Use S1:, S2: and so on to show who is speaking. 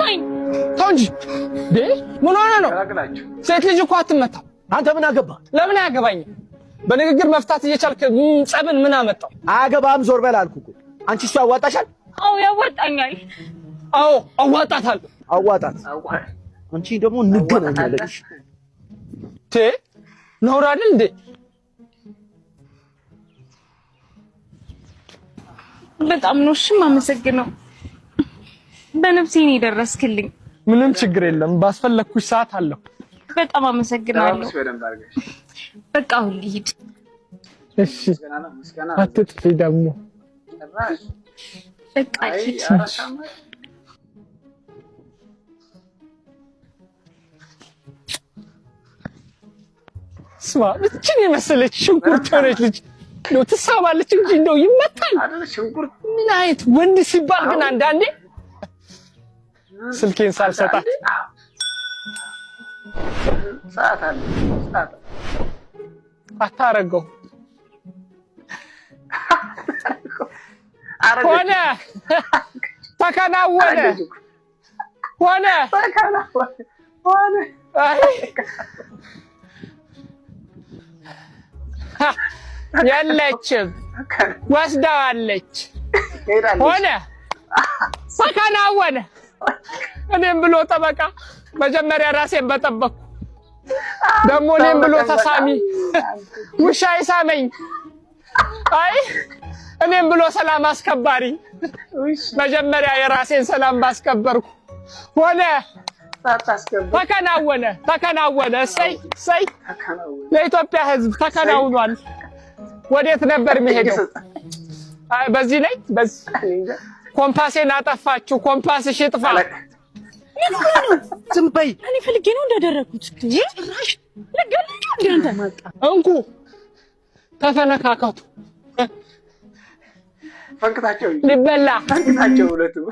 S1: ተወኝ
S2: ተው እንጂ ምን ሆነ ነው? ሴት ልጅ እኮ አትመታም።
S3: አንተ ምን አገባ?
S2: ለምን አያገባኝም? በንግግር መፍታት እየቻልክ ጸብን ምን አመጣው?
S3: አያገባም። ዞር በል አልኩህ እኮ። አንቺ እሱ ያዋጣሻል?
S1: አዎ ያዋጣኛል።
S2: አዎ አዋጣታለሁ።
S3: አዋጣት። አንቺ ደግሞ እንገናኛለን።
S2: ነውር አይደል እንዴ?
S1: በጣም ነው እሺ የማመሰግነው። በነፍሴ ነው የደረስክልኝ።
S2: ምንም ችግር የለም። ባስፈለኩሽ ሰዓት አለሁ።
S1: በጣም አመሰግናለሁ። በቃ አሁን ልሂድ።
S2: እሺ አትጥፊ ደግሞ።
S1: በቃ ልሂድ።
S2: ስማ እቺን የመሰለች ሽንኩርት ሆነች ልጅ ነው ትሳባለች እንጂ እንደው ይመታል አይደል? ሽንኩርት ምን አይነት ወንድ ሲባል ግን አንዳንዴ ስልኬን ሳልሰጣት
S4: ሰዓት
S2: አታረገው ሆነ ተከናወነ የለችም ወስዳዋለች። ሆነ ተከናወነ። እኔም ብሎ ጠበቃ መጀመሪያ ራሴን በጠበቅኩ ደግሞ እኔም ብሎ ተሳሚ ውሻ ይሳመኝ። አይ እኔም ብሎ ሰላም አስከባሪ መጀመሪያ የራሴን ሰላም ባስከበርኩ ሆነ ተከናወነ። እሰይ ለኢትዮጵያ ሕዝብ ተከናውኗል። ወዴት ነበር የሚሄደው? አይ በዚህ ላይ ኮምፓሴን አጠፋችሁ። ኮምፓስሽ ይጥፋ።
S3: ዝም በይ።
S1: እኔ ፈልጌ ነው እንዳደረኩት። ጭራሽ ለገልጭ እንዴ
S2: እንኩ ተፈነካከቱ።
S4: ፈንክታቸው
S2: ሊበላ
S4: ፈንክታቸው ሁለቱም